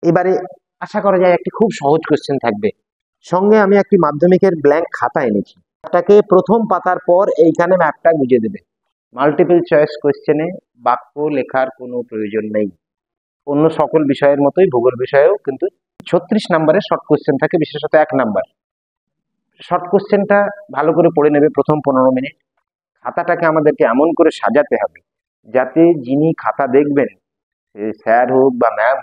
এবারে আশা করা যায় একটি খুব সহজ কোশ্চেন থাকবে। সঙ্গে আমি একটি মাধ্যমিকের ব্ল্যাঙ্ক খাতা এনেছি, এটাকে প্রথম পাতার পর এইখানে ম্যাপটা গুঁজে দেবে। মাল্টিপল চয়েস কোশ্চেনে বাক্য লেখার কোনো প্রয়োজন নেই। অন্য সকল বিষয়ের মতোই ভূগোল বিষয়েও কিন্তু 36 নম্বরের শর্ট কোশ্চেন থাকে, বিশেষত 1 নাম্বার। শর্ট কোশ্চেনটা ভালো করে পড়ে নেবে প্রথম 15 মিনিট। খাতাটাকে আমাদেরকে এমন করে সাজাতে হবে যাতে যিনি খাতা দেখবেন, স্যার হোক বা ম্যাম,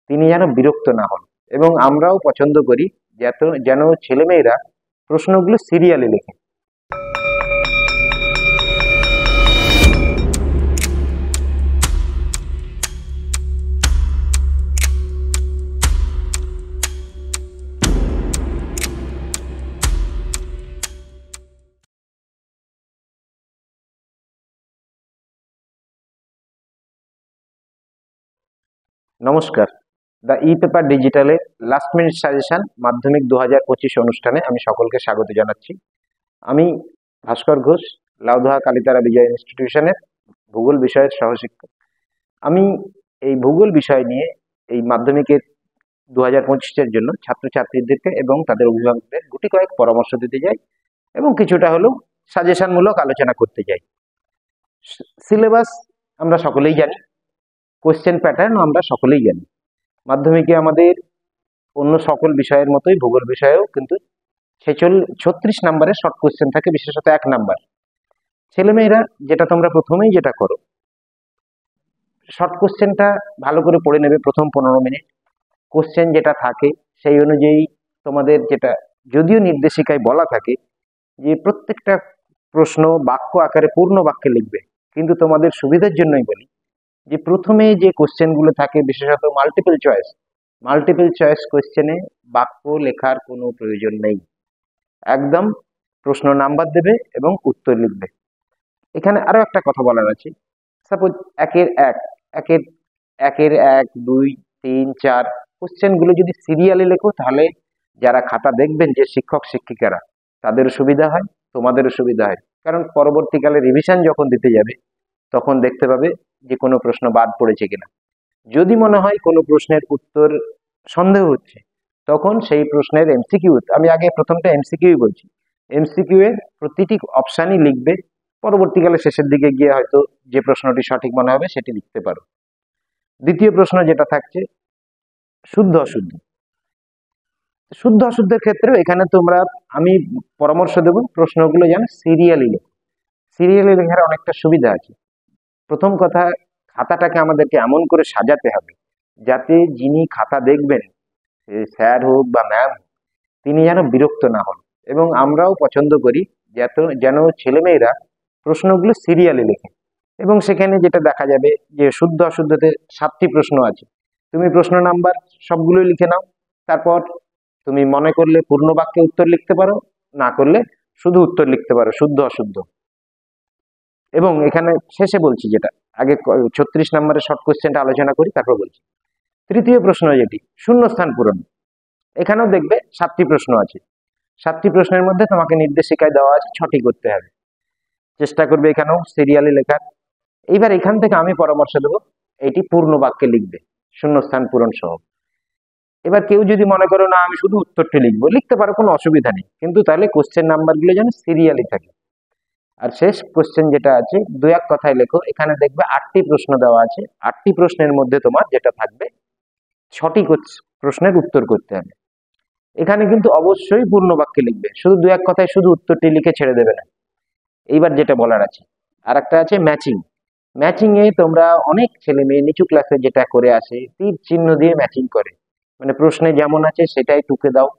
তিনি যেন বিরক্ত না হন। এবং আমরাও পছন্দ করি যেন ছেলেমেয়েরা প্রশ্নগুলো সিরিয়ালে লেখে। নমস্কার, দ্য ই পেপার ডিজিটালের লাস্ট মিনিট সাজেশন মাধ্যমিক 2025 অনুষ্ঠানে আমি সকলকে স্বাগত জানাচ্ছি। আমি ভাস্কর ঘোষ, লাউদোহা কালীতারা বিজয় ইনস্টিটিউশনের ভূগোল বিষয়ের সহশিক্ষক। আমি এই ভূগোল বিষয় নিয়ে এই মাধ্যমিকের 2025-এর জন্য ছাত্রছাত্রীদেরকে এবং তাদের অভিভাবকদের গুটি কয়েক পরামর্শ দিতে যাই এবং কিছুটা হলেও সাজেশনমূলক আলোচনা করতে যাই। সিলেবাস আমরা সকলেই জানি, কোশ্চেন প্যাটার্ন আমরা সকলেই জানি। মাধ্যমিকে আমাদের অন্য সকল বিষয়ের মতোই ভূগোল বিষয়েও কিন্তু 36 নম্বরের শর্ট কোশ্চেন থাকে, বিশেষত 1 নাম্বার। ছেলেমেয়েরা যেটা তোমরা প্রথমেই যেটা করো, শর্ট কোশ্চেনটা ভালো করে পড়ে নেবে প্রথম 15 মিনিট। কোশ্চেন যেটা থাকে সেই অনুযায়ী তোমাদের যেটা যদিও নির্দেশিকায় বলা থাকে যে প্রত্যেকটা প্রশ্ন বাক্য আকারে পূর্ণ বাক্যে লিখবে, কিন্তু তোমাদের সুবিধার জন্যই বলি যে প্রথমে যে কোশ্চেনগুলো থাকে, বিশেষত মাল্টিপল চয়েস কোশ্চেনে বাক্য লেখার কোনো প্রয়োজন নেই। একদম প্রশ্ন নাম্বার দেবে এবং উত্তর লিখবে। এখানে আরো একটা কথা বলার আছে। সাপোজ একের 1, 2, 3, 4 কোশ্চেনগুলো যদি সিরিয়ালে লেখো, তাহলে যারা খাতা দেখবেন, যে শিক্ষক শিক্ষিকারা, তাদেরও সুবিধা হয়, তোমাদেরও সুবিধা হয়। কারণ পরবর্তীকালে রিভিশন যখন দিতে যাবে তখন দেখতে পাবে যে কোনো প্রশ্ন বাদ পড়েছে কিনা। যদি মনে হয় কোনো প্রশ্নের উত্তর সন্দেহ হচ্ছে, তখন সেই প্রশ্নের এমসিকিউ, আমি আগে প্রথমটা এমসিকিউ বলছি, এমসিকিউ এর প্রতিটি অপশানই লিখবে। পরবর্তীকালে শেষের দিকে গিয়ে হয়তো যে প্রশ্নটি সঠিক মনে হবে সেটি লিখতে পারো। দ্বিতীয় প্রশ্ন যেটা থাকছে শুদ্ধ অশুদ্ধের ক্ষেত্রেও এখানে আমি পরামর্শ দেব প্রশ্নগুলো যেন সিরিয়ালি লেখার অনেকটা সুবিধা আছে। প্রথম কথা, খাতাটাকে আমাদেরকে এমন করে সাজাতে হবে যাতে যিনি খাতা দেখবেন, স্যার হোক বা ম্যাম, তিনি যেন বিরক্ত না হন। এবং আমরাও পছন্দ করি যেন ছেলেমেয়েরা প্রশ্নগুলো সিরিয়ালে লেখে। এবং সেখানে যেটা দেখা যাবে যে শুদ্ধ অশুদ্ধতে 7টি প্রশ্ন আছে, তুমি প্রশ্ন নাম্বার সবগুলোই লিখে নাও। তারপর তুমি মনে করলে পূর্ণ বাক্যে উত্তর লিখতে পারো, না করলে শুধু উত্তর লিখতে পারো, শুদ্ধ অশুদ্ধ। এবং এখানে শেষে বলছি, যেটা আগে 36 নম্বরের শর্ট কোশ্চেনটা আলোচনা করি, তারপর বলছি। তৃতীয় প্রশ্ন যেটি শূন্যস্থান পূরণ, এখানেও দেখবে 7টি প্রশ্ন আছে। 7টি প্রশ্নের মধ্যে তোমাকে নির্দেশিকায় দেওয়া আছে 6টি করতে হবে। চেষ্টা করবে এখানেও সিরিয়ালে লেখার। এইবার এখান থেকে আমি পরামর্শ দেবো, এটি পূর্ণ বাক্যে লিখবে শূন্যস্থান পূরণ সহ। এবার কেউ যদি মনে করো না আমি শুধু উত্তরটি লিখবো, লিখতে পারো, কোনো অসুবিধা নেই, কিন্তু তাহলে কোশ্চেন নাম্বারগুলো যেন সিরিয়ালি থাকে। আর শেষ কোশ্চেন যেটা আছে 2-1 কথায় লেখো। এখানে দেখবে 8টি প্রশ্ন দেওয়া আছে। 8টি প্রশ্নের মধ্যে তোমার যেটা থাকবে 6টি প্রশ্নের উত্তর করতে হবে। এখানে কিন্তু অবশ্যই পূর্ণ বাক্যে লিখবে, শুধু 2-1 কথায় শুধু উত্তরটি লিখে ছেড়ে দেবে না। এইবার যেটা বলার আছে, আর একটা আছে ম্যাচিং এ তোমরা অনেক ছেলে মেয়ে নিচু ক্লাসে যেটা করে আসে, তীর চিহ্ন দিয়ে ম্যাচিং করে, মানে প্রশ্নে যেমন আছে সেটাই টুকে দাও,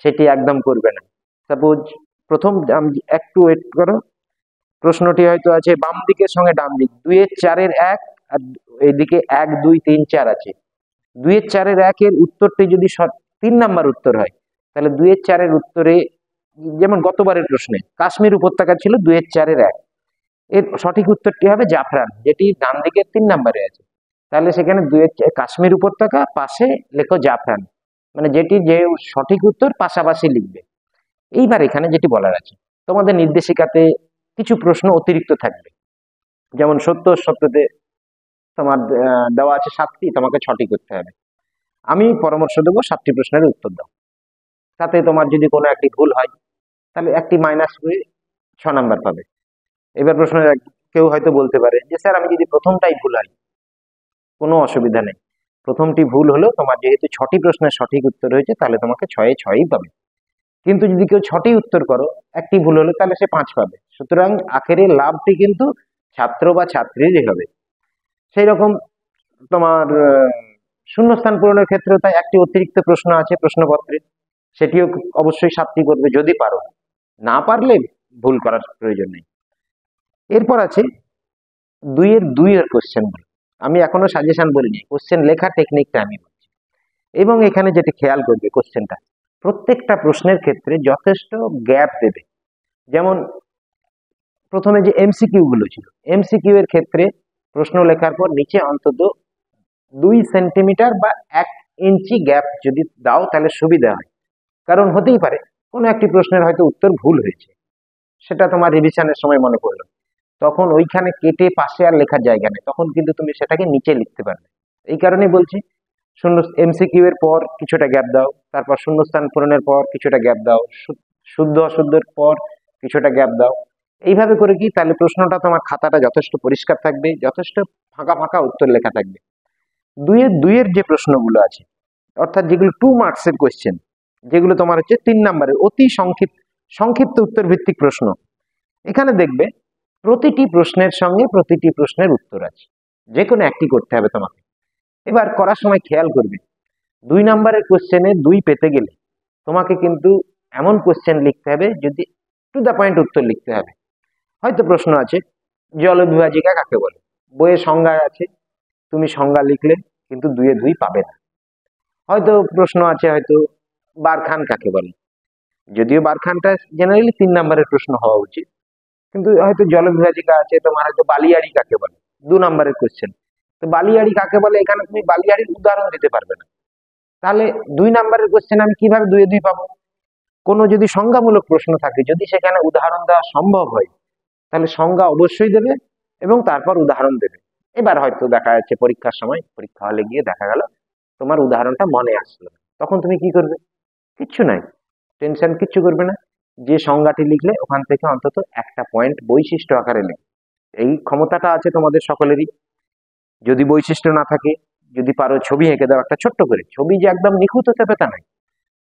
সেটি একদম করবে না। সাপোজ প্রথম, একটু ওয়েট করো, প্রশ্নটি হয়তো আছে বাম দিকের সঙ্গে ডান দিক, 2-4-1 আর এইদিকে 1-2-3-4 আছে। 2-4-1 এর উত্তরটি যদি 3 নাম্বার উত্তর হয়, তাহলে 2-4 উত্তরে, যেমন গতবারের প্রশ্নে কাশ্মীর উপত্যকা ছিল 2-4-1, এর সঠিক উত্তরটি হবে জাফরান, যেটি ডান দিকের 3 নাম্বারে আছে। তাহলে সেখানে কাশ্মীর উপত্যকা পাশে লেখো জাফরান, মানে যে সঠিক উত্তর পাশাপাশি লিখবে। এইবার এখানে যেটি বলার আছে, তোমাদের নির্দেশিকাতে কিছু প্রশ্ন অতিরিক্ত থাকবে, যেমন সত্যতে তোমার দেওয়া আছে 7টি, তোমাকে 6টি করতে হবে। আমি পরামর্শ দেবো 7টি প্রশ্নের উত্তর দাও। তাতে তোমার যদি কোনো একটি ভুল হয় তাহলে একটি মাইনাস করে 6 নাম্বার পাবে। এবার প্রশ্ন কেউ হয়তো বলতে পারে যে স্যার আমি যদি প্রথমটাই ভুল হয়, কোনো অসুবিধা নেই। প্রথমটি ভুল হলো, তোমার যেহেতু 6টি প্রশ্নের সঠিক উত্তর হয়েছে তাহলে তোমাকে 6-এ 6ই পাবে। কিন্তু যদি কেউ 6টি উত্তর করো, একটি ভুল হলো, তাহলে সে 5 পাবে। সুতরাং আখেরে লাভটি কিন্তু ছাত্র বা ছাত্রীরই হবে। সেই রকম তোমার শূন্যস্থান পূরণের ক্ষেত্রে তাই একটি অতিরিক্ত প্রশ্ন আছে প্রশ্নপত্রে, সেটিও অবশ্যই 7টি করবে যদি পারো, না পারলে ভুল করার প্রয়োজন নেই। এরপর আছে 2-এর 2-এর কোশ্চেনগুলো। আমি এখনো সাজেশন বলিনি, কোশ্চেন লেখার টেকনিকটা আমি বলছি। এবং এখানে যেটি খেয়াল করবে, কোশ্চেনটা প্রত্যেকটা প্রশ্নের ক্ষেত্রে যথেষ্ট গ্যাপ দেবে। যেমন প্রথমে যে এমসিকিউ গুলো ছিল, এমসিকিউ এর ক্ষেত্রে প্রশ্ন লেখার পর নিচে অন্তত 2 সেন্টিমিটার বা 1 ইঞ্চি গ্যাপ যদি দাও তাহলে সুবিধা হয়। কারণ হতেই পারে কোনো একটি প্রশ্নের হয়তো উত্তর ভুল হয়েছে, সেটা তোমার রিভিশনের সময় মনে পড়লো, তখন ওইখানে কেটে পাশে আর লেখার জায়গা নেই, তখন কিন্তু তুমি সেটাকে নিচে লিখতে পারবে। এই কারণে বলছি শূন্য এমসিকিউ এর পর কিছুটা গ্যাপ দাও, তারপর শূন্যস্থান পূরণের পর কিছুটা গ্যাপ দাও, শুদ্ধ অশুদ্ধের পর কিছুটা গ্যাপ দাও। এইভাবে করে কি তাহলে প্রশ্নটা তোমার খাতাটা যথেষ্ট পরিষ্কার থাকবে, যথেষ্ট ফাঁকা ফাঁকা উত্তর লেখা থাকবে। 2-এর 2-এর যে প্রশ্নগুলো আছে, অর্থাৎ যেগুলো 2 মার্কসের কোশ্চেন, যেগুলো তোমার হচ্ছে 3 নাম্বারের অতি সংক্ষিপ্ত উত্তর ভিত্তিক প্রশ্ন, এখানে দেখবে প্রতিটি প্রশ্নের সঙ্গে প্রতিটি প্রশ্নের উত্তর আছে, যে কোনো একটি করতে হবে তোমাকে। এবার করার সময় খেয়াল করবে 2 নাম্বারের কোশ্চেনে 2 পেতে গেলে তোমাকে কিন্তু এমন কোশ্চেন লিখতে হবে, যদি টু দ্য পয়েন্ট উত্তর লিখতে হবে। হয়তো প্রশ্ন আছে জলবিভাজিকা কাকে বলে, বইয়ের সংজ্ঞা আছে, তুমি সংজ্ঞা লিখলে কিন্তু 2-এ 2 পাবে না। হয়তো প্রশ্ন আছে হয়তো বারখান কাকে বলে, যদিও বারখানটা জেনারেলি 3 নাম্বারের প্রশ্ন হওয়া উচিত, কিন্তু হয়তো জলবিভাজিকা আছে, তোমার হয়তো বালিয়াড়ি কাকে বলে 2 নাম্বারের কোশ্চেন। তো বালিয়াড়ি কাকে বলে, এখানে তুমি বালিয়াড়ির উদাহরণ দিতে পারবে না, তাহলে 2 নাম্বারের কোশ্চেন আমি কিভাবে 2-এ 2 পাবো? কোনো যদি সংজ্ঞামূলক প্রশ্ন থাকে, যদি সেখানে উদাহরণ দেওয়া সম্ভব হয়, তাহলে সংজ্ঞা অবশ্যই দেবে এবং তারপর উদাহরণ দেবে। এবার হয়তো দেখা যাচ্ছে পরীক্ষার সময়, পরীক্ষা হলে গিয়ে দেখা গেল তোমার উদাহরণটা মনে আসলো, তখন তুমি কি করবে? কিচ্ছু নাই, টেনশন কিচ্ছু করবে না। যে সংজ্ঞাটি লিখলে ওখান থেকে অন্তত একটা পয়েন্ট বৈশিষ্ট্য আকারে লিখবে, এই ক্ষমতাটা আছে তোমাদের সকলেরই। যদি বৈশিষ্ট্য না থাকে, যদি পারো ছবি এঁকে দাও একটা ছোট্ট করে, ছবি যে একদম নিখুঁত হতে হবে তা নাই,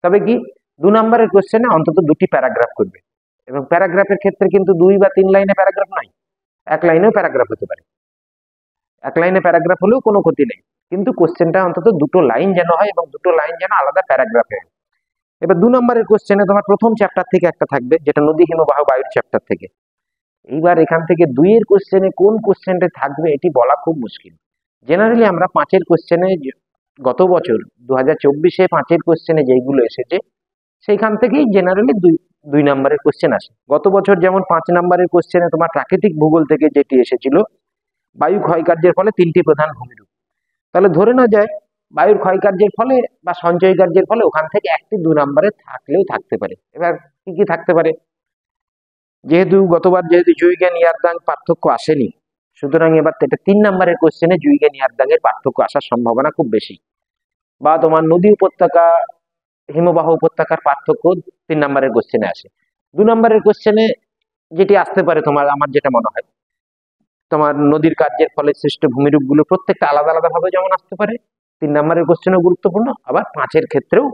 তবে কি 2 নাম্বারের কোশ্চেনে অন্তত 2টি প্যারাগ্রাফ করবে। এবং প্যারাগ্রাফের ক্ষেত্রে কিন্তু 2 বা 3 লাইনে প্যারাগ্রাফ নাই, 1 লাইনেও প্যারাগ্রাফ হতে পারে। 1 লাইনে প্যারাগ্রাফ হলেও কোনো ক্ষতি নেই, কিন্তু কোশ্চেনটা অন্তত 2টো লাইন যেন হয় এবং 2টো লাইন যেন আলাদা প্যারাগ্রাফে হয়। এবার 2 নম্বরের কোশ্চেনে তোমার প্রথম চ্যাপ্টার থেকে একটা থাকবে, যেটা নদী হিমবাহ বায়ুর চ্যাপ্টার থেকে। এইবার এখান থেকে 2-এর কোশ্চেনে কোন কোশ্চেনটা থাকবে এটি বলা খুব মুশকিল। জেনারেলি আমরা 5-এর কোশ্চেনে, গত বছর 2024-এ 5-এর কোশ্চেনে যেইগুলো এসেছে সেইখান থেকেই জেনারেলি 2 নাম্বারের কোশ্চেন আসে। গত বছর যেমন 5 নাম্বারের কোশ্চেনে তোমার প্রাকৃতিক ভূগোল থেকে যেটি এসেছিল, বায়ু ক্ষয়কার্যের ফলে 3টি প্রধান ভূমিরূপ, তাহলে ধরে না যায় বায়ুর ক্ষয়কার্যের ফলে বা সঞ্চয় কার্যের ফলে ওখান থেকে একটি 2 নাম্বারে থাকলেও থাকতে পারে। এবার কি কি থাকতে পারে? যেহেতু গতবার জুইগেন ইয়ারদাং পার্থক্য আসেনি, সুতরাং এবার এটা 3 নাম্বারের কোশ্চেনে জুইগেন ইয়ারদাং এর পার্থক্য আসার সম্ভাবনা খুব বেশি। বা তোমার নদী উপত্যকা হিমবাহ উপত্যকার পার্থক্য 3 নাম্বারের কোশ্চেনে আসে। 2 নাম্বারের কোশ্চেনে যেটি আসতে পারে তোমার, আমার যেটা মনে হয়, তোমার নদীর কার্যের ফলে সৃষ্ট ভূমিরূপ গুলো প্রত্যেকটা আলাদা আলাদা ভাবে যেমন আসতে পারে, 3 নাম্বারের কোশ্চেনও গুরুত্বপূর্ণ, আবার 5-এর ক্ষেত্রেও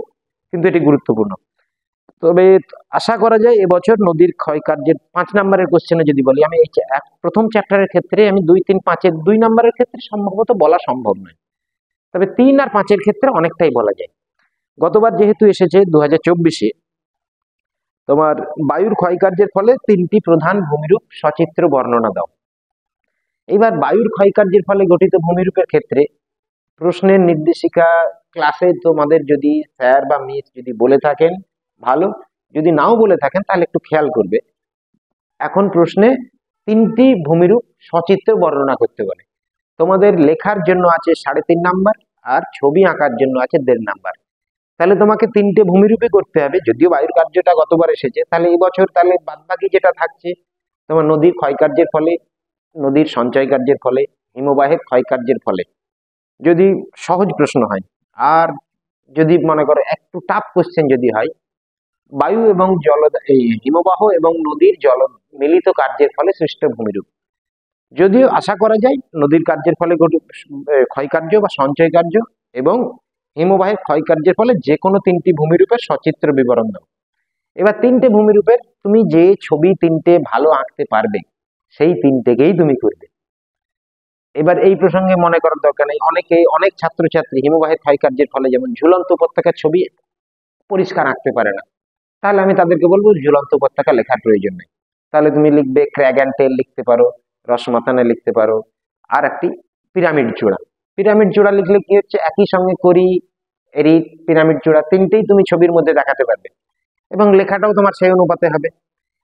কিন্তু এটি গুরুত্বপূর্ণ। তবে আশা করা যায় এবছর নদীর ক্ষয়কার্যের 5 নাম্বারের কোশ্চেনে যদি বলি, আমি এই প্রথম চ্যাপ্টারের ক্ষেত্রে আমি 2, 3, 5-এর 2 নাম্বারের ক্ষেত্রে সম্ভবত বলা সম্ভব নয়, তবে 3 আর 5-এর ক্ষেত্রে অনেকটাই বলা যায়। গতবার যেহেতু এসেছে 2024-এ তোমার বায়ুর ক্ষয়কার্যের ফলে 3টি প্রধান ভূমিরূপ সচিত্র বর্ণনা দাও। এবার বায়ুর ক্ষয়কার্যের ফলে গঠিত ভূমিরূপের ক্ষেত্রে প্রশ্নের নির্দেশিকা ক্লাসে তোমাদের যদি স্যার বা মিস যদি বলে থাকেন ভালো, যদি নাও বলে থাকেন তাহলে একটু খেয়াল করবে, এখন প্রশ্নে 3টি ভূমিরূপ সচিত্র বর্ণনা করতে বলে। তোমাদের লেখার জন্য আছে 3.5 নাম্বার, আর ছবি আঁকার জন্য আছে 1.5 নাম্বার। তাহলে তোমাকে 3টে ভূমিরূপে করতে হবে, যদিও বায়ুর কার্যটা গতবার এসেছে, তাহলে এই বছর তাহলে বাদবাকি যেটা থাকছে তোমার নদীর ক্ষয়কার্যের ফলে, নদীর সঞ্চয় কার্যের ফলে, হিমবাহের ক্ষয়কার্যের ফলে, যদি সহজ প্রশ্ন হয়। আর যদি মনে করো একটু টাফ কোশ্চেন যদি হয়, বায়ু এবং জল, এই হিমবাহ এবং নদীর জল মিলিত কার্যের ফলে সৃষ্ট ভূমিরূপ। যদিও আশা করা যায় নদীর কার্যের ফলে ক্ষয়কার্য বা সঞ্চয় কার্য এবং হিমবাহের ক্ষয়কার্যের ফলে যে কোনো তিনটি ভূমিরূপের সচিত্র বিবরণ দাও। এবার তিনটে ভূমিরূপের তুমি যে ছবি তিনটে ভালো আঁকতে পারবে সেই তিনটেকেই তুমি করবে। এবার এই প্রসঙ্গে মনে করার দরকার নেই, অনেক ছাত্রছাত্রী হিমবাহের ক্ষয়কার্যের ফলে যেমন ঝুলন্ত উপত্যকার ছবি পরিষ্কার আঁকতে পারে না, তাহলে আমি তাদেরকে বলবো ঝুলন্ত উপত্যকা লেখার প্রয়োজন নেই। তাহলে তুমি লিখবে ক্র্যাগ অ্যান্ড টেল লিখতে পারো, রসমাতানা লিখতে পারো, আর একটি পিরামিড জোড়া। পিরামিড জোড়া লিখলে কি হচ্ছে, একই সঙ্গে করি, এরিট, পিরামিড জোড়া তিনটেই তুমি ছবির মধ্যে দেখাতে পারবে এবং লেখাটাও তোমার সেই অনুপাতে হবে।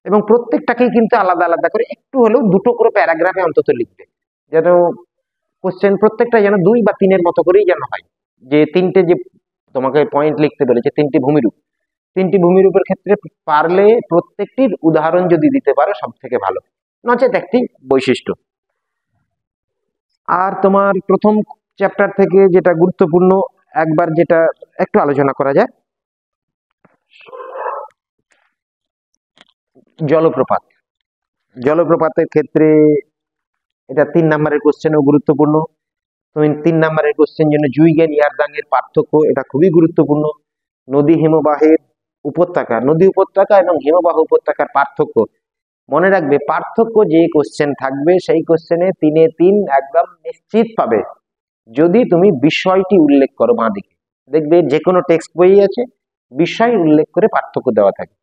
এবং প্রত্যেকটাকেই কিন্তু আলাদা আলাদা করে একটু হলেও দুটো করে প্যারাগ্রাফে অন্তত লিখবে, যেন কোশ্চেন প্রত্যেকটা যেন 2 বা 3-এর মতো করেই যেন হয়। যে তিনটে যে তোমাকে পয়েন্ট লিখতে বলেছে, তিনটি ভূমিরূপের ক্ষেত্রে পারলে প্রত্যেকটির উদাহরণ যদি দিতে পারো সব থেকে ভালো, নচেত একটি বৈশিষ্ট্য। আর তোমার প্রথম চ্যাপ্টার থেকে যেটা গুরুত্বপূর্ণ একবার যেটা একটু আলোচনা করা যায়, জলপ্রপাতের ক্ষেত্রে এটা 3 নম্বরের কোশ্চেনও গুরুত্বপূর্ণ। তুমি 3 নম্বরের কোশ্চেন জন্য জুইগেন ইয়ারদাং এর পার্থক্য, এটা খুবই গুরুত্বপূর্ণ। নদী উপত্যকা এবং হিমবাহ উপত্যকার পার্থক্য মনে রাখবে। পার্থক্য যে কোশ্চেন থাকবে সেই কোশ্চেনে 3-এ 3 একদম নিশ্চিত পাবে যদি তুমি বিষয়টি উল্লেখ করো। বাঁ দিকে দেখবে যে কোনো টেক্সট বই আছে, বিষয় উল্লেখ করে পার্থক্য দেওয়া থাকে।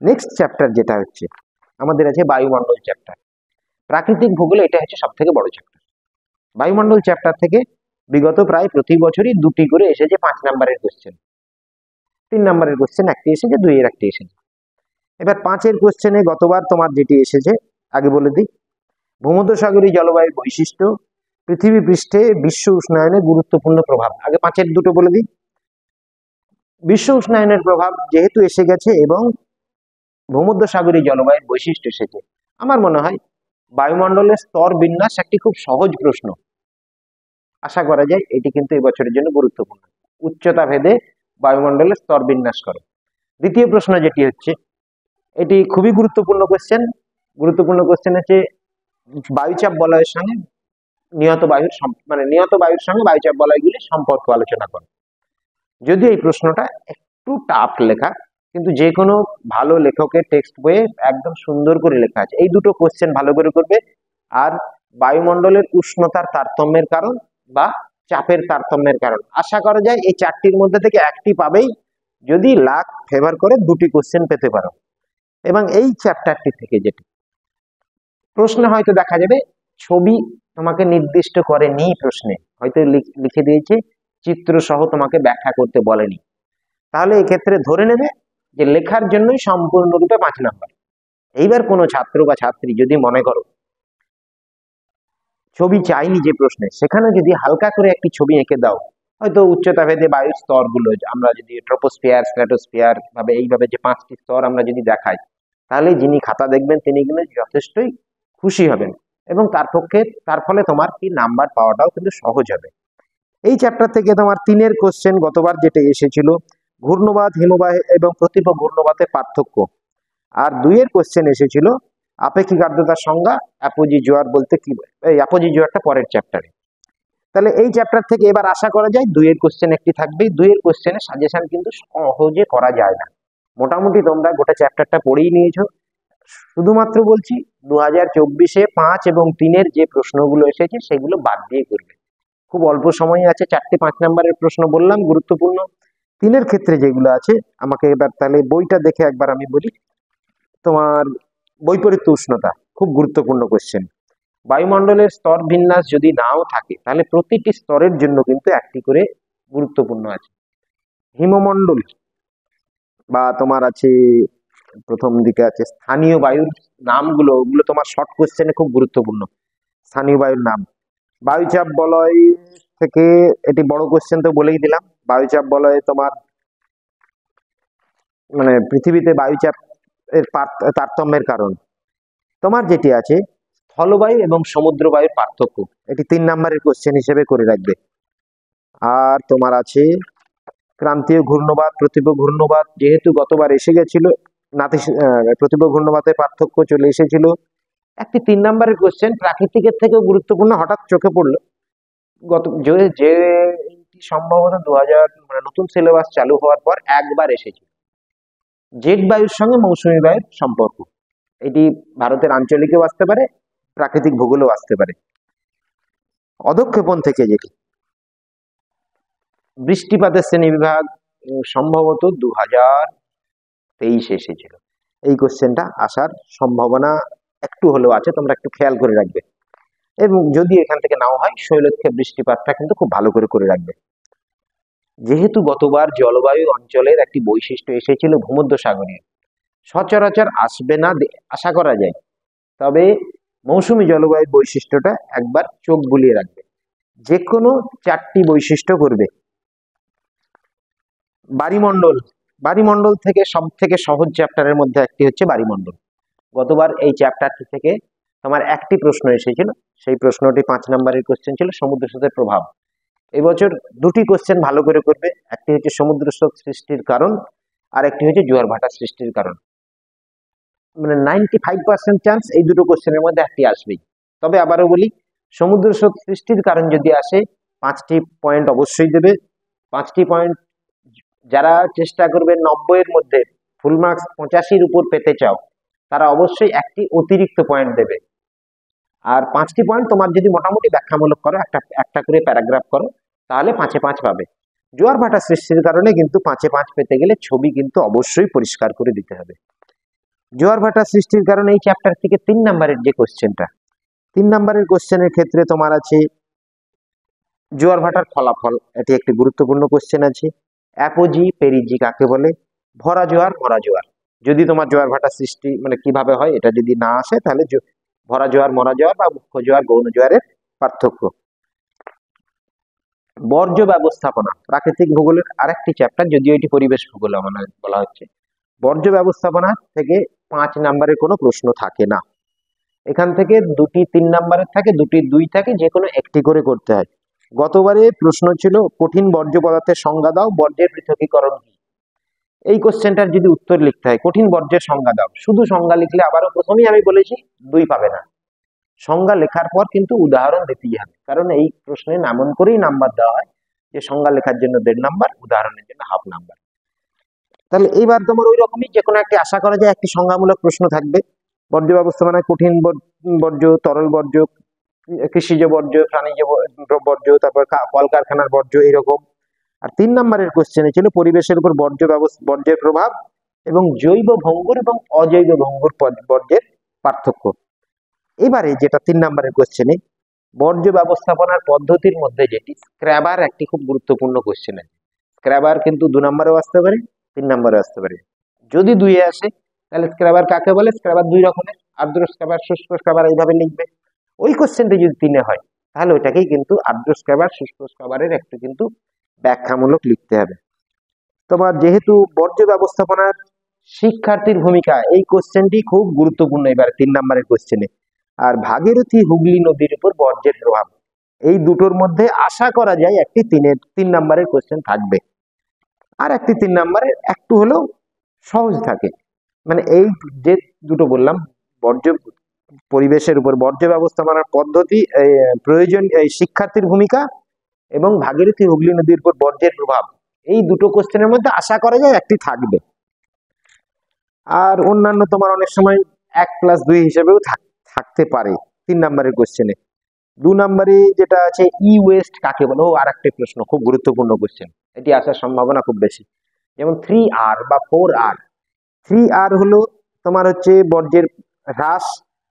নেক্সট চ্যাপ্টার যেটা হচ্ছে আমাদের আছে বায়ুমণ্ডল চ্যাপ্টার। প্রাকৃতিক ভূগোলে এটা হচ্ছে সব থেকে বড় চ্যাপ্টার। বায়ুমণ্ডল চ্যাপ্টার থেকে বিগত প্রায় প্রতি বছরই 2টি করে এসেছে 5 নম্বরের কোশ্চেন, 3 নম্বরের কোশ্চেন একটি এসেছে, 2-এর একটি এসেছে। এবার 5-এর কোশ্চেনে গতবার তোমার যেটি এসেছে আগে বলে দিই, ভূমধ্যসাগরীয় জলবায়ুর বৈশিষ্ট্য, পৃথিবী পৃষ্ঠে বিশ্ব উষ্ণায়নের গুরুত্বপূর্ণ প্রভাব। আগে 5-এর দুটো বলে দিই। বিশ্ব উষ্ণায়নের প্রভাব যেহেতু এসে গেছে এবং ভূমধ্যসাগরীয় জলবায়ুর বৈশিষ্ট্য এসেছে, আমার মনে হয় বায়ুমণ্ডলের স্তর বিন্যাস একটি খুব সহজ প্রশ্ন। আশা করা যায় এটি কিন্তু এবছরের জন্য গুরুত্বপূর্ণ। উচ্চতা ভেদে বায়ুমণ্ডলের স্তর বিন্যাস করো। দ্বিতীয় প্রশ্ন যেটি হচ্ছে, এটি খুবই গুরুত্বপূর্ণ কোশ্চেন হচ্ছে বায়ুচাপ বলয়ের সঙ্গে নিহত বায়ুর সঙ্গে বায়ুচাপ বলয়গুলির সম্পর্ক আলোচনা করো। যদিও এই প্রশ্নটা একটু টাফ লেখা, কিন্তু যে কোনো ভালো লেখকের টেক্সট বইয়ে একদম সুন্দর করে লেখা আছে। এই দুটো কোশ্চেন ভালো করে করবে। আর বায়ুমণ্ডলের উষ্ণতার তারতম্যের কারণ বা চাপের তারতম্যের কারণ, আশা করা যায় এই 4টির মধ্যে থেকে একটি পাবেই, যদি লাক ফেভার করে 2টি কোশ্চেন পেতে পারো। এবং এই চ্যাপ্টারটি থেকে যেটি প্রশ্ন হয়তো দেখা যাবে ছবি তোমাকে নির্দিষ্ট করেনি, প্রশ্নে হয়তো লিখে দিয়েছে চিত্র সহ, তোমাকে ব্যাখ্যা করতে বলেনি, তাহলে এক্ষেত্রে ধরে নেবে যে লেখার জন্যই সম্পূর্ণরূপে 5 নাম্বার। এইবার কোনো ছাত্র বা ছাত্রী যদি মনে করো ছবি চাইনি যে প্রশ্নে, সেখানে যদি হালকা করে একটি ছবি এঁকে দাও, হয়তো উচ্চতা ভেদে বায়ুর স্তরগুলো আমরা যদি ট্রপোস্ফিয়ার, স্ট্র্যাটোস্ফিয়ার ভাবে এইভাবে যে 5টি স্তর আমরা যদি দেখাই, তাহলে যিনি খাতা দেখবেন তিনি কিন্তু যথেষ্টই খুশি হবেন এবং তার ফলে তোমার কি নাম্বার পাওয়াটাও কিন্তু সহজ হবে। এই চ্যাপ্টার থেকে তোমার 3-এর কোশ্চেন গতবার যেটা এসেছিল, ঘূর্ণবাত, হিমবাহ এবং প্রতিপ ঘূর্ণবাতের পার্থক্য। আর 2-এর কোশ্চেন এসেছিল আপেক্ষিক আর্দ্রতার সংজ্ঞা, অ্যাপোজি জোয়ার বলতে কি, এই অ্যাপোজি জোয়ারটা পরের চ্যাপ্টারে। তাহলে এই চ্যাপ্টার থেকে এবার আশা করা যায় 2-এর কোশ্চেন একটি থাকবেই। 2-এর কোশ্চেনের সাজেশন কিন্তু সহজে করা যায় না। মোটামুটি তোমরা গোটা চ্যাপ্টারটা পড়েই নিয়েছো। শুধুমাত্র বলছি 2024-এ 5 এবং 3-এর যে প্রশ্নগুলো এসেছে সেগুলো বাদ দিয়ে করবে। খুব অল্প সময় আছে, 4টে 5 নম্বরের প্রশ্ন বললাম গুরুত্বপূর্ণ। 3-এর ক্ষেত্রে যেগুলো আছে আমাকে এবার তাহলে বইটা দেখে একবার আমি বলি। তোমার বৈপরীত্য উষ্ণতা খুব গুরুত্বপূর্ণ কোশ্চেন। বায়ুমণ্ডলের স্তর বিন্যাস যদি নাও থাকে তাহলে প্রতিটি স্তরের জন্য কিন্তু একটি করে গুরুত্বপূর্ণ আছে। হিমমণ্ডল বা তোমার আছে প্রথম দিকে আছে স্থানীয় বায়ুর নামগুলো, ওগুলো তোমার শর্ট কোশ্চেনে খুব গুরুত্বপূর্ণ। স্থানীয় বায়ুর নাম, বায়ুচাপ বলয় থেকে এটি বড় কোশ্চেন তো বলেই দিলাম। বায়ুচাপ বলয়ে তোমার মানে পৃথিবীতে বায়ুচাপ এর তারতম্যের কারণ। তোমার যেটি আছে স্থলবায়ু এবং সমুদ্র বায়ুর পার্থক্য, এটি 3 নম্বরের কোশ্চেন হিসেবে করে রাখবে। আর তোমার আছে ক্রান্তীয় ঘূর্ণবাদ, প্রতিভ ঘূর্ণবাদ যেহেতু গতবার এসে গেছিল, প্রতিভ ঘূর্ণবাদের পার্থক্য চলে এসেছিল। একটি 3 নম্বরের কোশ্চেন প্রাকৃতিকের থেকেও গুরুত্বপূর্ণ হঠাৎ চোখে পড়লো, যে সম্ভবত 2000 মানে নতুন সিলেবাস চালু হওয়ার পর একবার এসেছিল, জেট বায়ুর সঙ্গে মৌসুমী বায়ুর সম্পর্ক। এটি ভারতের আঞ্চলিকেও আসতে পারে, প্রাকৃতিক ভূগোলেও আসতে পারে। অধঃক্ষেপণ থেকে যেটি বৃষ্টিপাতের শ্রেণী বিভাগ সম্ভবত 2023 এসেছিল। এই কোশ্চেনটা আসার সম্ভাবনা একটু হলেও আছে, তোমরা একটু খেয়াল করে রাখবে। এবং যদি এখান থেকে নাও হয়, শৈলক্ষেপ বৃষ্টিপাতটা কিন্তু খুব ভালো করে রাখবে। যেহেতু গতবার জলবায়ু অঞ্চলের একটি বৈশিষ্ট্য এসেছিল ভূমধ্যসাগরীয়, সচরাচর আসবে না আশা করা যায়, তবে মৌসুমী জলবায়ুর বৈশিষ্ট্যটা একবার চোখ বুলিয়ে রাখবে। যে কোনো 4টি বৈশিষ্ট্য করবে। বায়ুমণ্ডল, বায়ুমণ্ডল থেকে সব থেকে সহজ চ্যাপ্টারের মধ্যে একটি হচ্ছে বায়ুমণ্ডল। গতবার এই চ্যাপ্টারটি থেকে তোমার একটি প্রশ্ন এসেছিল, সেই প্রশ্নটি 5 নম্বরের কোশ্চেন ছিল সমুদ্র স্রোতের প্রভাব। এবছর 2টি কোশ্চেন ভালো করে করবে, একটি হচ্ছে সমুদ্র স্রোত সৃষ্টির কারণ, আর একটি হচ্ছে জোয়ার ভাটা সৃষ্টির কারণ। মানে 95% চান্স এই দুটো কোশ্চেনের মধ্যে একটি আসবেই। তবে আবারও বলি, সমুদ্র স্রোত সৃষ্টির কারণ যদি আসে 5টি পয়েন্ট অবশ্যই দেবে। 5টি পয়েন্ট যারা চেষ্টা করবে 90-এর মধ্যে, ফুল মার্কস 85-র উপর পেতে চাও, তারা অবশ্যই একটি অতিরিক্ত পয়েন্ট দেবে। আর 5টি পয়েন্ট তোমার যদি মোটামুটি ব্যাখ্যামূলক করো, একটা করে প্যারাগ্রাফ করো, তাহলে 5-এ 5 পাবে। জোয়ার ভাটা সৃষ্টির কারণে কিন্তু 5-এ 5 পেতে গেলে ছবি কিন্তু অবশ্যই পরিষ্কার করে দিতে হবে। জোয়ার ভাটা সৃষ্টির কারণে এই চ্যাপ্টার থেকে 3 নম্বরের যে কোশ্চেনটা, 3 নম্বরের কোশ্চেনের ক্ষেত্রে তোমার আছে জোয়ার ভাটার ফলাফল, এটি একটি গুরুত্বপূর্ণ কোশ্চেন আছে। অ্যাপোজি পেরিজি কাকে বলে, ভরা জোয়ার মরা জোয়ার। যদি তোমার জোয়ার ভাটা সৃষ্টি মানে কিভাবে হয় এটা যদি না আসে, তাহলে ভরা জোয়ার মরা জোয়ার বা মুখ্য জোয়ার গৌণ জোয়ারের পার্থক্য। বর্জ্য ব্যবস্থাপনা প্রাকৃতিক ভূগোলের আরেকটি চ্যাপ্টার, যদিও এটি পরিবেশ ভূগোল বলা হচ্ছে। বর্জ্য ব্যবস্থাপনা থেকে 5 নম্বরের কোনো প্রশ্ন থাকে না। এখান থেকে 2টি 3 নম্বরের থাকে, 2টি 2 থাকে, যে কোনো একটি করে করতে হয়। গতবারে প্রশ্ন ছিল কঠিন বর্জ্য পদার্থের সংজ্ঞা দাও, বর্জ্যের পৃথকীকরণ কি। এই কোশ্চেনটার যদি উত্তর লিখতে হয় কঠিন বর্জ্যের সংজ্ঞা দাও, শুধু সংজ্ঞা লিখলে আবারও প্রথমেই আমি বলেছি 2 পাবে না। সংজ্ঞা লেখার পর কিন্তু উদাহরণ দিতেই হবে, কারণ এই প্রশ্নে এমন করেই নাম্বার দেওয়া হয় যে সংজ্ঞা লেখার জন্য 1.5 নাম্বার, উদাহরণের জন্য 1/2 নাম্বার। তাহলে এইবার তোমার ওই রকমই যে কোনো একটি আশা করা যায় একটি সংজ্ঞামূলক প্রশ্ন থাকবে। বর্জ্য ব্যবস্থাপনায় কঠিন বর্জ্য, তরল বর্জ্য, কৃষিজ বর্জ্য, প্রাণীজ বর্জ্য, তারপর কলকারখানার বর্জ্য, এরকম। আর 3 নম্বরের কোশ্চেনে ছিল পরিবেশের উপর বর্জ্যের প্রভাব এবং জৈব ভঙ্গুর এবং অজৈব ভঙ্গুর বর্জ্যের পার্থক্য। এবারে যেটা 3 নম্বরের কোশ্চেনে বর্জ্য ব্যবস্থাপনার পদ্ধতির মধ্যে যেটি স্ক্র্যাবার, একটি খুব গুরুত্বপূর্ণ কোশ্চেন আছে। স্ক্র্যাবার কিন্তু 2 নম্বরেও আসতে পারে, 3 নম্বরে আসতে পারে। যদি 2-এ আসে তাহলে স্ক্র্যাবার কাকে বলে, স্ক্র্যাবার 2 রকমের, আর্দ্র স্ক্র্যাবার, শুষ্ক স্ক্র্যাবার, এইভাবে লিখবে। ওই কোশ্চেনটা যদি 3-এ হয় তাহলে ওইটাকেই কিন্তু আর্দ্র স্ক্র্যাবার, শুষ্ক স্ক্র্যাবারের একটু কিন্তু ব্যাখ্যামূলক লিখতে হবে। তোমার যেহেতু বর্জ্য ব্যবস্থাপনার শিক্ষার্থীর ভূমিকা, এই কোশ্চেনটি খুব গুরুত্বপূর্ণ এবার 3 নম্বরের কোশ্চেনে। আর ভাগীরথী হুগলি নদীর উপর বর্জ্যের প্রভাব, এই দুটোর মধ্যে আশা করা যায় একটি 3 নম্বরের কোশ্চেন থাকবে। আর একটি 3 নম্বরের একটু হলেও সহজ থাকে। মানে এই যে দুটো বললাম, বর্জ্য পরিবেশের উপর বর্জ্য ব্যবস্থাপনার পদ্ধতি, প্রয়োজন, এই শিক্ষার্থীর ভূমিকা এবং ভাগীরথী হুগলি নদীর উপর বর্জ্যের প্রভাব, এই দুটো কোশ্চেনের মধ্যে আশা করা যায় একটি থাকবে। আর অন্যান্য তোমার অনেক সময় 1+2 হিসেবেও থাকতে পারে 3 নম্বরের কোশ্চেনে। 2 নম্বরে যেটা আছে ই ওয়েস্ট কাকে বলে, ও আর একটা প্রশ্ন, খুব গুরুত্বপূর্ণ কোশ্চেন, এটি আসার সম্ভাবনা খুব বেশি। যেমন 3R বা 4R। 3R হলো তোমার হচ্ছে বর্জ্যের হ্রাস,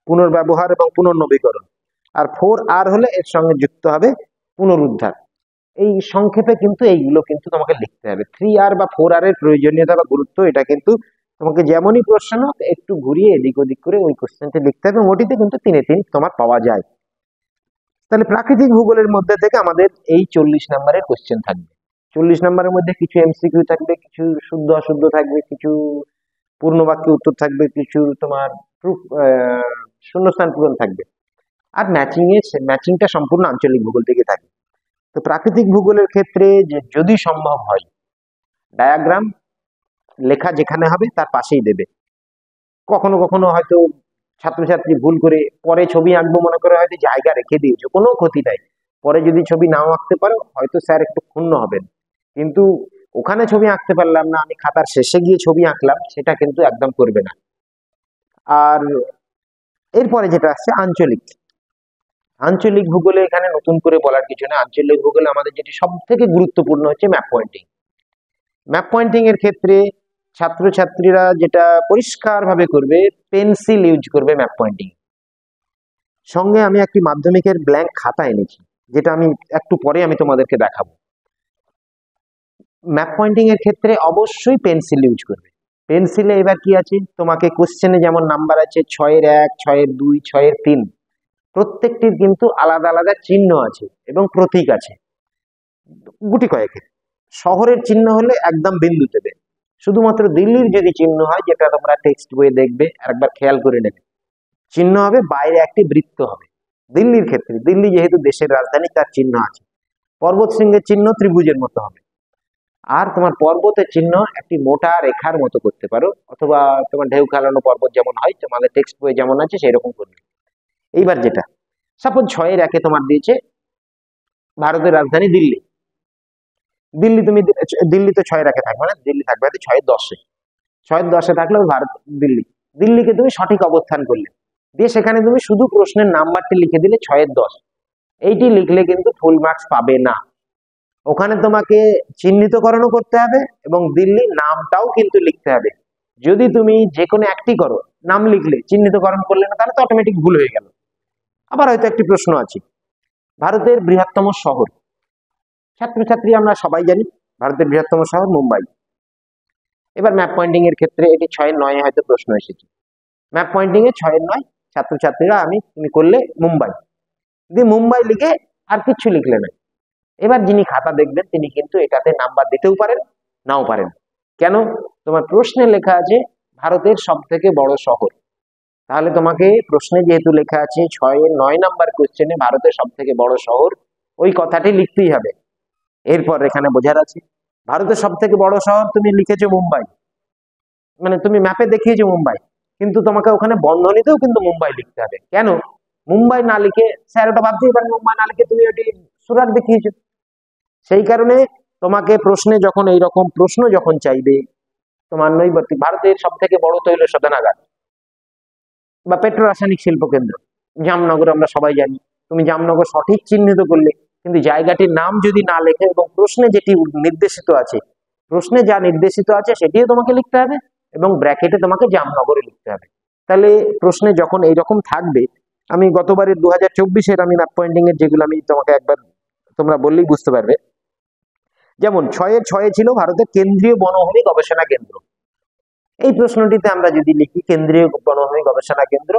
পুনর্ব্যবহার এবং পুনর্নবীকরণ। আর 4R হলে এর সঙ্গে যুক্ত হবে পুনরুদ্ধার। এই সংক্ষেপে কিন্তু এইগুলো কিন্তু তোমাকে লিখতে হবে। 3R বা 4R এর প্রয়োজনীয়তা বা গুরুত্ব, এটা কিন্তু তোমাকে যেমনই প্রশ্ন একটু ঘুরিয়ে এদিক ওদিক করে ওই কোশ্চেনটা লিখতে হবে। ওটিতে কিন্তু 3-এ 3 তোমার পাওয়া যায়। তাহলে প্রাকৃতিক ভূগোলের মধ্যে থেকে আমাদের এই 40 নম্বরের কোশ্চেন থাকবে। 40 নম্বরের মধ্যে কিছু এমসিকিউ থাকবে, কিছু শুদ্ধ অশুদ্ধ থাকবে, কিছু পূর্ণ বাক্য উত্তর থাকবে, কিছু তোমার শূন্যস্থান পূরণ থাকবে। আর ম্যাচিংটা সম্পূর্ণ আঞ্চলিক ভূগোল থেকে থাকে। তো প্রাকৃতিক ভূগোলের ক্ষেত্রে যে যদি সম্ভব হয় ডায়াগ্রাম লেখা যেখানে হবে তার পাশেই দেবে। কখনো কখনো হয়তো ছাত্রছাত্রী ভুল করে পরে ছবি আঁকবো মনে করে হয়তো জায়গা রেখে দিয়েছো, কোনো ক্ষতি নাই। পরে যদি ছবি নাও আঁকতে পারো হয়তো স্যার একটু ক্ষুণ্ণ হবেন, কিন্তু ওখানে ছবি আঁকতে পারলাম না, আমি খাতার শেষে গিয়ে ছবি আঁকলাম, সেটা কিন্তু একদম করবে না। আর এরপরে যেটা আসছে আঞ্চলিক। আঞ্চলিক ভূগোলে এখানে নতুন করে বলার কিছু না। আঞ্চলিক ভূগোলে আমাদের যেটি সব থেকে গুরুত্বপূর্ণ হচ্ছে ম্যাপ পয়েন্টিং। ম্যাপ পয়েন্টিং এর ক্ষেত্রে ছাত্রছাত্রীরা যেটা পরিষ্কার ভাবে করবে, পেন্সিল ইউজ করবে ম্যাপ পয়েন্টিং। সঙ্গে আমি একটি মাধ্যমিকের ব্ল্যাঙ্ক খাতা এনেছি, যেটা আমি একটু পরে আমি তোমাদেরকে দেখাবো। ম্যাপ পয়েন্টিং এর ক্ষেত্রে অবশ্যই পেন্সিল ইউজ করবে। পেন্সিলে এবার কি আছে, তোমাকে কোশ্চেনে যেমন নাম্বার আছে 6-এর 1, 6-এর 2, 6-এর 3, প্রত্যেকটির কিন্তু আলাদা আলাদা চিহ্ন আছে এবং প্রতীক আছে গুটি কয়েকের। শহরের চিহ্ন হলে একদম বিন্দু দেবে। শুধুমাত্র দিল্লির যদি চিহ্ন হয়, যেটা তোমরা টেক্সট বইয়ে দেখবে, একবার খেয়াল করে নেবে, চিহ্ন হবে বাইরে একটি বৃত্ত হবে। দিল্লির ক্ষেত্রে, দিল্লি যেহেতু দেশের রাজধানী, তার চিহ্ন আছে। পর্বত শৃঙ্গের চিহ্ন ত্রিভুজের মতো হবে। আর তোমার পর্বতের চিহ্ন একটি মোটা রেখার মতো করতে পারো, অথবা তোমার ঢেউ খেলানো পর্বত যেমন হয় তোমাদের টেক্সট বইয়ে যেমন আছে সেই রকম করবে। এইবার যেটা সাপোজ 6-এর 1-এ তোমার দিয়েছে ভারতের রাজধানী দিল্লি। দিল্লি তুমি দিল্লি তো 6-এর 1-এ থাকবে না, দিল্লি থাকবে হয়তো 6-এর 10-এ। 6-এর 10-এ থাকলেও ভারত দিল্লি, দিল্লিকে তুমি সঠিক অবস্থান করলে, দিয়ে সেখানে তুমি শুধু প্রশ্নের নাম্বারটি লিখে দিলে 6-এর 10। এইটি লিখলে কিন্তু ফুল মার্কস পাবে না। ওখানে তোমাকে চিহ্নিতকরণও করতে হবে এবং দিল্লির নামটাও কিন্তু লিখতে হবে। যদি তুমি যে কোনো একটি করো, নাম লিখলে চিহ্নিতকরণ করলে না, তাহলে তো অটোমেটিক ভুল হয়ে গেল। আবার হয়তো একটি প্রশ্ন আছে, ভারতের বৃহত্তম শহর। ছাত্রছাত্রী আমরা সবাই জানি ভারতের বৃহত্তম শহর মুম্বাই। এবার ম্যাপ পয়েন্টিং এর ক্ষেত্রে এটি 6-এর 9-এ হয়তো প্রশ্ন এসেছে। ম্যাপ পয়েন্টিং এ 6-এর 9 ছাত্রছাত্রীরা তুমি করলে মুম্বাই, দিয়ে মুম্বাই লিখে আর কিছু লিখলে না। এবার যিনি খাতা দেখবেন তিনি কিন্তু এটাতে নাম্বার দিতেও পারেন, নাও পারেন। কেন? তোমার প্রশ্নে লেখা আছে ভারতের সব থেকে বড় শহর, তাহলে তোমাকে প্রশ্নে যেহেতু লেখা আছে 6-এর 9 নাম্বার কোশ্চেনে ভারতের সব থেকে বড় শহর, ওই কথাটি লিখতেই হবে। এরপর এখানে বোঝার আছে ভারতের সব থেকে বড় শহর তুমি লিখেছো মুম্বাই, মানে তুমি ম্যাপে দেখিয়েছো মুম্বাই, কিন্তু তোমাকে ওখানে বন্ধনীতেও কিন্তু মুম্বাই লিখতে হবে। কেন? মুম্বাই না লিখে স্যার ওটা ভাবতেই পারেন মুম্বাই না লিখে তুমি ওটি সুরাট দেখিয়েছো। সেই কারণে তোমাকে প্রশ্নে যখন এইরকম প্রশ্ন যখন চাইবে, তোমার নৈবর্তিক ভারতের সব থেকে বড় তৈল শোধনাগার বা পেট্রো রাসায়নিক শিল্প কেন্দ্র জামনগর, আমরা সবাই জানি। তুমি জামনগর সঠিক চিহ্নিত করলে, কিন্তু জায়গাটির নাম যদি না লেখে এবং প্রশ্নে যেটি নির্দেশিত আছে, প্রশ্নে যা নির্দেশিত আছে সেটিও তোমাকে লিখতে হবে এবং ব্র্যাকেটে তোমাকে জামনগরে লিখতে হবে। তাহলে প্রশ্নে যখন এইরকম থাকবে, আমি গতবারের 2024-এর আমি ম্যাপ পয়েন্টিং এর যেগুলো আমি তোমাকে একবার তোমরা বললেই বুঝতে পারবে। যেমন 6-এর 6-এ ছিল ভারতের কেন্দ্রীয় বনভূমি গবেষণা কেন্দ্র। এই প্রশ্নটিতে আমরা যদি লিখি কেন্দ্রীয় বনভূমি গবেষণা কেন্দ্র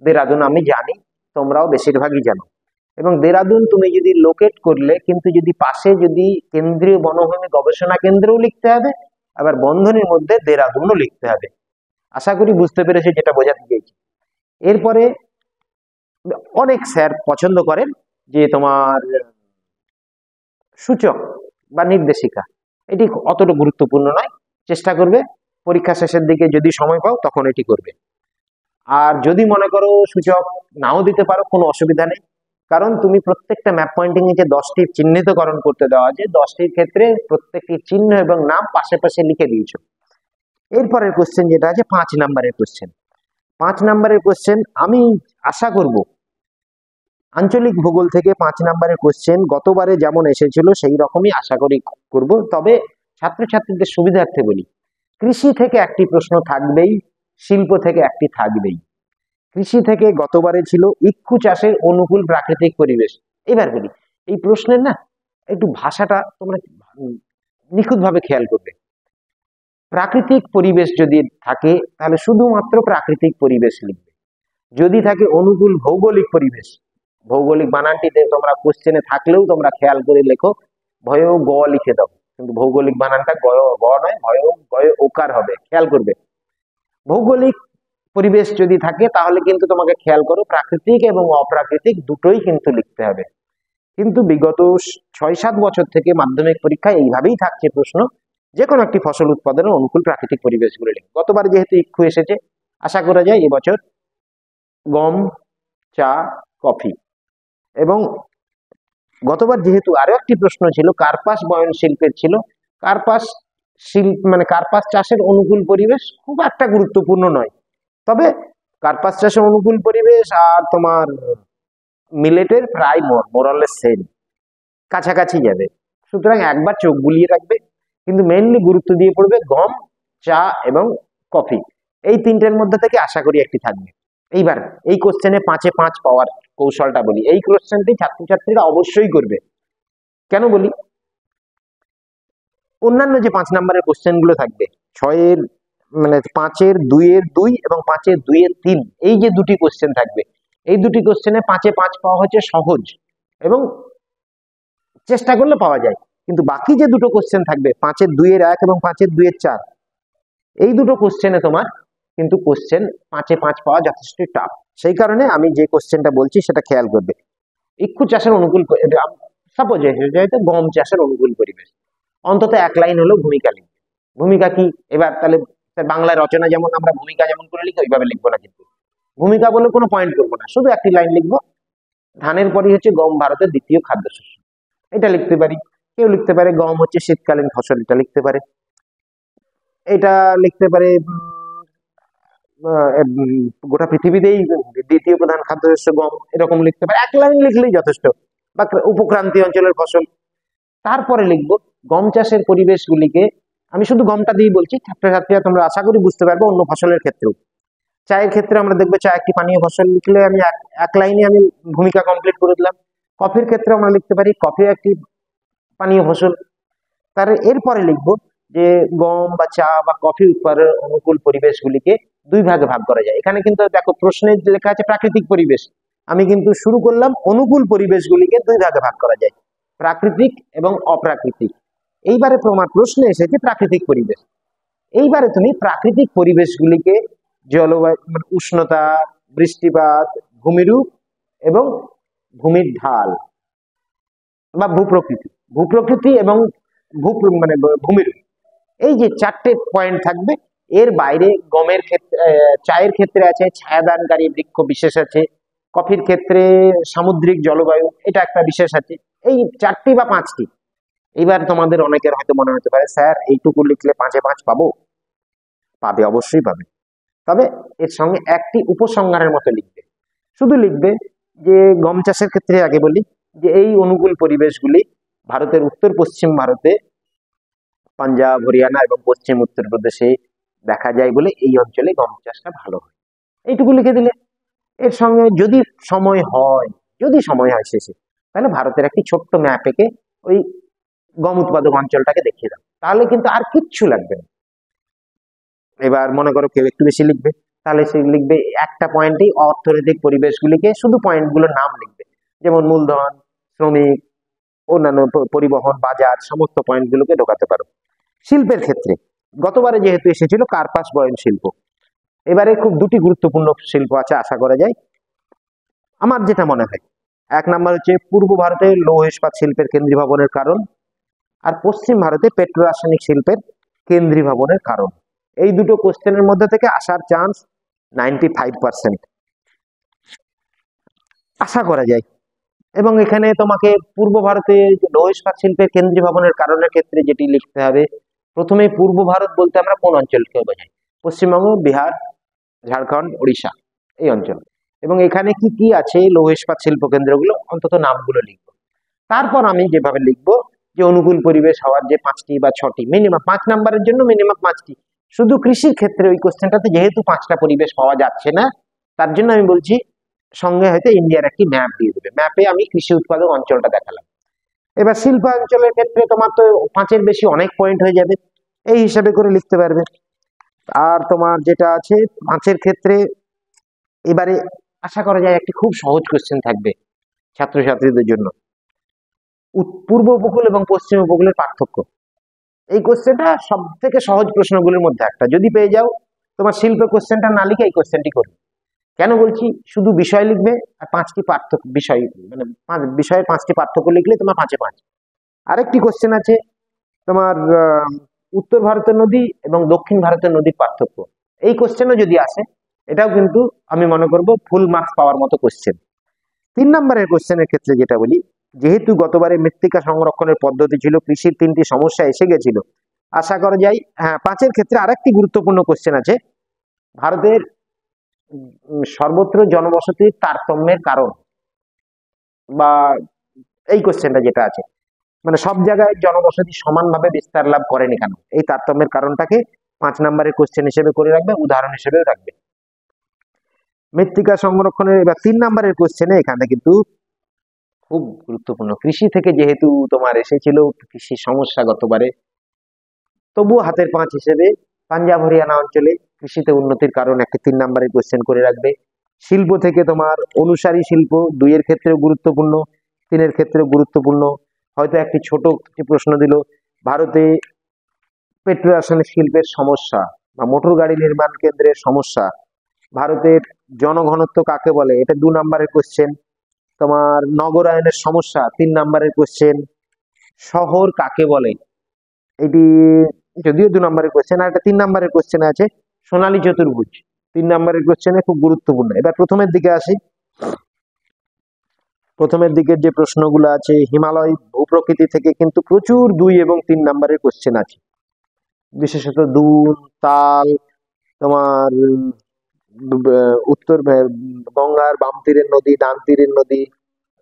দেরাদুন, আমি জানি তোমরাও বেশিরভাগই জানো, এবং দেরাদুন তুমি যদি লোকেট করলে, কিন্তু যদি পাশে যদি কেন্দ্রীয় বনভূমি গবেষণা কেন্দ্রও লিখতে হবে, আবার বন্ধনীর মধ্যে দেরাদুনও লিখতে হবে। আশা করি বুঝতে পেরেছি যেটা বোঝাতে চেয়েছি। এরপরে অনেক স্যার পছন্দ করেন যে তোমার সূচক বা নির্দেশিকা, এটি অতটা গুরুত্বপূর্ণ নয়, চেষ্টা করবে পরীক্ষা শেষের দিকে যদি সময় পাও তখন এটি করবে। আর যদি মনে করো সূচক নাও দিতে পারো, কোনো অসুবিধা নেই, কারণ তুমি প্রত্যেকটা ম্যাপ পয়েন্টিং এ যে 10টির চিহ্নিতকরণ করতে দেওয়া আছে, 10টির ক্ষেত্রে প্রত্যেকটি চিহ্ন এবং নাম পাশে পাশে লিখে দিয়েছো। এরপরের কোশ্চেন যেটা আছে 5 নাম্বারের কোশ্চেন। 5 নাম্বারের কোশ্চেন আমি আশা করব আঞ্চলিক ভূগোল থেকে 5 নাম্বারের কোশ্চেন গতবারে যেমন এসেছিল সেই রকমই আশা করি করব। তবে ছাত্রছাত্রীদের সুবিধার্থে বলি, কৃষি থেকে একটি প্রশ্ন থাকবেই, শিল্প থেকে একটি থাকবেই। কৃষি থেকে গতবারে ছিল ইক্ষু চাষের অনুকূল প্রাকৃতিক পরিবেশ। এবার বলি এই প্রশ্নের না একটু ভাষাটা তোমরা নিখুঁতভাবে খেয়াল করবে। প্রাকৃতিক পরিবেশ যদি থাকে তাহলে শুধুমাত্র প্রাকৃতিক পরিবেশ লিখবে। যদি থাকে অনুকূল ভৌগোলিক পরিবেশ, ভৌগোলিক বানানটিতে তোমরা কোশ্চেনে থাকলেও তোমরা খেয়াল করে লেখো, ভয় গ লিখে দাও, কিন্তু ভৌগোলিক বানানটা গ নয়, ভয় গয় ওকার হবে, খেয়াল করবে। ভৌগোলিক পরিবেশ যদি থাকে তাহলে কিন্তু তোমাকে খেয়াল করো প্রাকৃতিক এবং অপ্রাকৃতিক দুটোই কিন্তু লিখতে হবে। কিন্তু বিগত 6-7 বছর থেকে মাধ্যমিক পরীক্ষায় এইভাবেই থাকছে প্রশ্ন যে কোনো একটি ফসল উৎপাদনের অনুকূল প্রাকৃতিক পরিবেশগুলো লিখবে। গতবার যেহেতু ইক্ষু এসেছে, আশা করা যায় এবছর গম, চা, কফি। এবং গতবার যেহেতু আরো একটি প্রশ্ন ছিল কার্পাস বয়ন শিল্পের ছিল, কার্পাস শিল্প মানে কার্পাস চাষের অনুকূল পরিবেশ খুব একটা গুরুত্বপূর্ণ নয়, তবে কার্পাস চাষের অনুকূল পরিবেশ আর তোমার মিলেটের প্রায় মোরালেস সেম, কাছাকাছি যাবে। সুতরাং একবার চোখ বুলিয়ে রাখবে, কিন্তু মেইনলি গুরুত্ব দিয়ে পড়বে গম, চা এবং কফি। এই তিনটের মধ্যে থেকে আশা করি একটি থাকবে। এইবার এই কোশ্চেনে 5-এ 5 পাওয়ার কৌশলটা বলি। এই কোশ্চেনটি ছাত্রছাত্রীরা অবশ্যই করবে। কেন বলি, অন্যান্য যে 5 নম্বরের কোশ্চেন গুলো থাকবে, 6-এর মানে 5-এর 2-এর 2 এবং 5-এর 2-এর 3, এই যে দুটি কোশ্চেন থাকবে, এই দুটি কোশ্চেনে 5-এ 5 পাওয়া হচ্ছে সহজ এবং চেষ্টা করলে পাওয়া যায়। কিন্তু বাকি যে দুটো কোশ্চেন থাকবে 5-এর 2-এর 1 এবং 5-এর 2-এর 4, এই দুটো কোশ্চেনে তোমার কিন্তু কোশ্চেন 5-এ 5 পাওয়া যথেষ্ট টাফ। সেই কারণে আমি যে কোশ্চেনটা বলছি সেটা খেয়াল করবে। ইক্ষু চাষের অনুকূল, সাপোজ যেহেতু গম চাষের অনুকূল পরিবেশ, অন্তত 1 লাইন হলো ভূমিকা লিখবে। ভূমিকা কি, এবার তাহলে বাংলায় রচনা যেমন আমরা ভূমিকা যেমন করে লিখি ওইভাবে লিখবো না, কিন্তু ভূমিকা বলে কোনো পয়েন্ট করবো না, শুধু একটি লাইন লিখবো, ধানের পরই হচ্ছে গম ভারতের দ্বিতীয় খাদ্যশস্য, এটা লিখতে পারি। কেউ লিখতে পারে গম হচ্ছে শীতকালীন ফসল, এটা লিখতে পারে। এটা লিখতে পারে গোটা পৃথিবীতেই দ্বিতীয় প্রধান খাদ্যশস্য গম, এরকম লিখতে পারে। 1 লাইন লিখলেই যথেষ্ট। বা উপক্রান্তীয় অঞ্চলের ফসল। তারপরে লিখবো গম চাষের পরিবেশগুলিকে, আমি শুধু গমটা দিয়ে বলছি, ছাত্রছাত্রীরা তোমরা আশা করি বুঝতে পারবে অন্য ফসলের ক্ষেত্রেও। চায়ের ক্ষেত্রে আমরা দেখবো চা একটি পানীয় ফসল, লিখলে আমি এক লাইনে আমি ভূমিকা কমপ্লিট করে দিলাম। কফির ক্ষেত্রে আমরা লিখতে পারি কফি একটি পানীয় ফসল। তার এরপরে লিখবো যে গম বা চা বা কফি উৎপাদনের অনুকূল পরিবেশগুলিকে 2 ভাগে ভাগ করা যায়। এখানে কিন্তু দেখো প্রশ্নে লেখা আছে প্রাকৃতিক পরিবেশ, আমি কিন্তু শুরু করলাম অনুকূল পরিবেশগুলিকে 2 ভাগে ভাগ করা যায়, প্রাকৃতিক এবং অপ্রাকৃতিক। এইবারে তোমার প্রশ্নে এসেছে প্রাকৃতিক পরিবেশ। এইবারে তুমি প্রাকৃতিক পরিবেশগুলিকে জলবায়ু মানে উষ্ণতা, বৃষ্টিপাত, ভূমিরূপ এবং ভূমির ঢাল বা ভূপ্রকৃতি এবং মানে ভূমিরূপ, এই যে 4টে পয়েন্ট থাকবে। এর বাইরে গমের ক্ষেত্রে, চায়ের ক্ষেত্রে আছে ছায়াদানকারী বৃক্ষ বিশেষ আছে, কফির ক্ষেত্রে সামুদ্রিক জলবায়ু এটা একটা বিশেষ আছে। এই 4টি বা 5টি। এবার তোমাদের অনেকের হয়তো মনে হতে পারে স্যার এইটুকু লিখলে 5-এ 5 পাবো? পাবে, অবশ্যই পাবে। তবে এর সঙ্গে একটি উপসংহারের মতো লিখবে, শুধু লিখবে যে গম চাষের ক্ষেত্রে আগে বলি যে এই অনুকূল পরিবেশগুলি ভারতের উত্তর পশ্চিম ভারতে, পাঞ্জাব, হরিয়ানা এবং পশ্চিম উত্তরপ্রদেশে দেখা যায় বলে এই অঞ্চলে গম চাষটা ভালো হয়। এইটুকু লিখে দিলে, এর সঙ্গে যদি সময় হয় শেষে, তাহলে ভারতের একটি ছোট্ট ম্যাপ এঁকে ওই গম উৎপাদক অঞ্চলটাকে দেখিয়ে দাও, তাহলে কিন্তু আর কিচ্ছু লাগবে না। এবার মনে করো কেউ একটু বেশি লিখবে, তাহলে সে লিখবে একটা পয়েন্টেই অর্থনৈতিক পরিবেশগুলিকে, শুধু পয়েন্টগুলোর নাম লিখবে, যেমন মূলধন, শ্রমিক, অন্যান্য পরিবহন, বাজার, সমস্ত পয়েন্টগুলোকে ঢোকাতে পারো। শিল্পের ক্ষেত্রে গতবারে যেহেতু এসেছিল কার্পাস বয়ন শিল্প, এবারে খুব 2টি গুরুত্বপূর্ণ শিল্প আছে আশা করা যায়। আমার যেটা মনে হয়, 1 নাম্বার হচ্ছে পূর্ব ভারতে লৌহ ইস্পাত শিল্পের কেন্দ্রীভবনের কারণ, আর পশ্চিম ভারতে পেট্রো রাসায়নিক শিল্পের কেন্দ্রীভবনের কারণ। এই দুটো কোশ্চেনের মধ্যে থেকে আসার চান্স 95% আশা করা যায়। এবং এখানে তোমাকে পূর্ব ভারতে লৌহ ইস্পাত শিল্পের কেন্দ্রীভবনের কারণের ক্ষেত্রে যেটি লিখতে হবে, প্রথমে পূর্ব ভারত বলতে আমরা কোন অঞ্চলকে বোঝাই? পশ্চিমবঙ্গ, বিহার, ঝাড়খণ্ড, ওড়িশা, এই অঞ্চল। এবং এখানে কি কি আছে লৌহ ইস্পাত শিল্প কেন্দ্রগুলো, অন্তত নামগুলো লিখবো। তারপর আমি যেভাবে লিখবো যে অনুকূল পরিবেশ হওয়ার যে 5টি বা 6টি, মিনিমাম 5 নাম্বারের জন্য মিনিমাম 5টি। শুধু কৃষির ক্ষেত্রে ওই কোশ্চেনটাতে যেহেতু 5টা পরিবেশ পাওয়া যাচ্ছে না, তার জন্য আমি বলছি সঙ্গে হয়তো ইন্ডিয়ার একটি ম্যাপ দিয়ে দেবে, ম্যাপে আমি কৃষি উৎপাদক অঞ্চলটা দেখালাম। এবার শিল্পাঞ্চলের ক্ষেত্রে তোমার তো 5-এর বেশি অনেক পয়েন্ট হয়ে যাবে, এই হিসাবে করে লিখতে পারবে। আর তোমার যেটা আছে 5-এর ক্ষেত্রে, এবারে আশা করা যায় একটি খুব সহজ কোশ্চেন থাকবে ছাত্রছাত্রীদের জন্য, পূর্ব উপকূল এবং পশ্চিম উপকূলের পার্থক্য। এই কোশ্চেনটা সব থেকে সহজ প্রশ্নগুলির মধ্যে একটা, যদি পেয়ে যাও তোমার শিল্প কোশ্চেনটা না লিখে এই কোশ্চেনটি করবে। কেন বলছি, শুধু বিষয় লিখবে আর 5টি পার্থক্য, বিষয় মানে বিষয়ের 5টি পার্থক্য লিখলে তোমার 5-এ 5। আরেকটি কোশ্চেন আছে তোমার উত্তর ভারতের নদী এবং দক্ষিণ ভারতের নদীর পার্থক্য। এই কোশ্চেনও যদি আসে, এটাও কিন্তু আমি মনে করব ফুল মার্কস পাওয়ার মতো কোশ্চেন। 3 নম্বরের কোশ্চেনের ক্ষেত্রে যেটা বলি, যেহেতু গতবারে মৃত্তিকা সংরক্ষণের পদ্ধতি ছিল, কৃষির 3টি সমস্যা এসে গেছিল, আশা করা যায়। হ্যাঁ, 5-এর ক্ষেত্রে আরেকটি গুরুত্বপূর্ণ কোশ্চেন আছে, ভারতের সর্বত্র জনবসতির তারতম্যের কারণ, বা এই কোশ্চেনটা যেটা আছে, মানে সব জায়গায় জনবসতি সমানভাবে বিস্তার লাভ করেনি কেন, এই তারতম্যের কারণটাকে 5 নম্বরের কোশ্চেন হিসেবে করে রাখবে, উদাহরণ হিসেবেও রাখবে। মৃত্তিকা সংরক্ষণের এবার 3 নম্বরের কোশ্চেনে এখানে কিন্তু খুব গুরুত্বপূর্ণ, কৃষি থেকে যেহেতু তোমার এসেছিল কৃষি সমস্যা গতবারে, তবুও হাতের 5 হিসেবে পাঞ্জাব হরিয়ানা অঞ্চলে কৃষিতে উন্নতির কারণ একটি 3 নম্বরের কোশ্চেন করে রাখবে। শিল্প থেকে তোমার অনুসারী শিল্প 2 এর ক্ষেত্রেও গুরুত্বপূর্ণ, 3 এর ক্ষেত্রেও গুরুত্বপূর্ণ। হয়তো একটি ছোট প্রশ্ন দিল, ভারতে পেট্রো রাসায়নিক শিল্পের সমস্যা বা মোটর গাড়ি নির্মাণ কেন্দ্রের সমস্যা, ভারতের জনঘনত্ব কাকে বলে, এটা 2 নম্বরের কোশ্চেন। তোমার নগরায়নের সমস্যা 3 নম্বরের কোশ্চেন। শহর কাকে বলে, এটি যদিও 2 নম্বরের কোশ্চেন, আর একটা 3 নম্বরের কোশ্চেন আছে সোনালী চতুর্ভুজ, 3 নম্বরের কোশ্চেনে খুব গুরুত্বপূর্ণ। এবার প্রথমের দিকে আসি, প্রথমের দিকের যে প্রশ্নগুলো আছে, হিমালয় ভূপ্রকৃতি থেকে কিন্তু প্রচুর 2 এবং 3 নম্বরের কোশ্চেন আছে, বিশেষত দুন, তাল, তোমার উত্তর গঙ্গার বাম তীরের নদী, ডান তীরের নদী,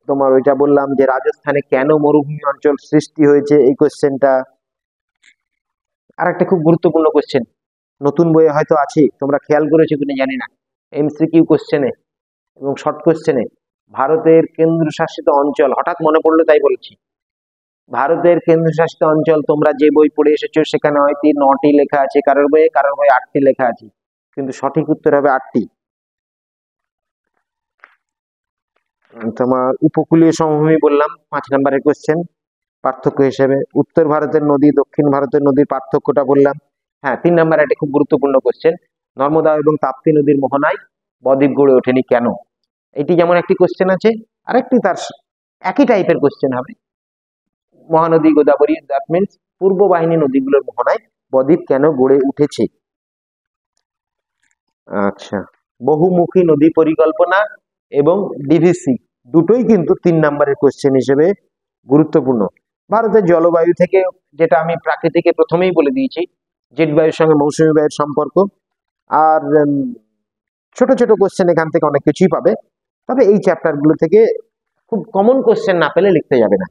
তোমার ওইটা বললাম যে রাজস্থানে কেন মরুভূমি অঞ্চল সৃষ্টি হয়েছে, এই কোশ্চেনটা। আর একটা খুব গুরুত্বপূর্ণ কোশ্চেন, নতুন বইয়ে হয়তো আছে, তোমরা খেয়াল করেছো কিনা জানি না, এমসিকিউ কোশ্চেনে এবং শর্ট কোশ্চেনে, ভারতের কেন্দ্রশাসিত অঞ্চল হঠাৎ মনে পড়লো তাই বলছি। ভারতের কেন্দ্রশাসিত অঞ্চল তোমরা যে বই পড়ে এসেছো সেখানে হয়তো 9টি লেখা আছে, কারোর বইয়ে 8টি লেখা আছে, কিন্তু সঠিক উত্তর হবে 8টি। তোমার উপকূলীয় সমভূমি বললাম 5 নম্বরের কোশ্চেন পার্থক্য হিসেবে, উত্তর ভারতের নদী দক্ষিণ ভারতের নদীর পার্থক্যটা বললাম। হ্যাঁ, 3 নম্বরে একটা খুব গুরুত্বপূর্ণ কোশ্চেন, নর্মদা এবং তাপ্তি নদীর মোহনায় বদ্বীপ গড়ে ওঠেনি কেন, এটি যেমন একটি কোশ্চেন আছে, আরেকটি তার একই টাইপের কোশ্চেন হবে, মহানদী গোদাবরী, দ্যাট মিনস পূর্ব বাহিনী নদীগুলোর মোহনায় বদ্বীপ কেন গড়ে উঠেছে। আচ্ছা, বহুমুখী নদী পরিকল্পনা এবং ডিভিসি দুটোই কিন্তু 3 নম্বরের কোশ্চেন হিসেবে গুরুত্বপূর্ণ। ভারতের জলবায়ু থেকে, যেটা আমি প্রাকৃতিকে প্রথমেই বলে দিয়েছি, জেট বায়ুর সঙ্গে মৌসুমী বায়ুর সম্পর্ক, আর ছোট ছোট কোশ্চেন এখান থেকে অনেক কিছুই পাবে, তবে এই চ্যাপ্টার গুলো থেকে খুব কমন কোশ্চেন না পেলে লিখতে যাবে না।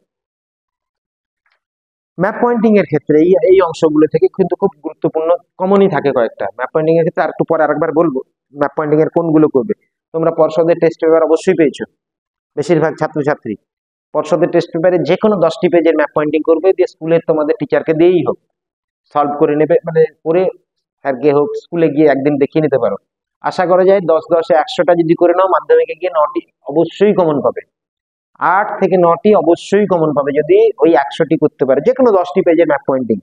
ম্যাপ পয়েন্টিং এর ক্ষেত্রে এই অংশগুলো থেকে কিন্তু খুব গুরুত্বপূর্ণ কমনই থাকে কয়েকটা। ম্যাপ পয়েন্টিং এর ক্ষেত্রে আর একটু পরে আরেকবার বলবো ম্যাপ পয়েন্টিং এর কোনগুলো করবে। তোমরা পর্ষদের টেস্ট পেপার অবশ্যই পেয়েছো, বেশিরভাগ ছাত্রছাত্রী পর্ষদের টেস্ট পেপারে যে কোনো 10টি পেজের ম্যাপ পয়েন্টিং করবে, দিয়ে স্কুলের তোমাদের টিচারকে দিয়েই হোক সলভ করে নেবে, মানে করে স্যারকে হোক স্কুলে গিয়ে একদিন দেখিয়ে নিতে পারো। আশা করা যায় 10-10 100টা যদি করে নাও, মাধ্যমিকে গিয়ে 9টি অবশ্যই কমন পাবে, 8 থেকে 9টি অবশ্যই কমন পাবে যদি ওই 100টি করতে পারে, যে কোনো 10টি পেজের ম্যাপ পয়েন্টিং।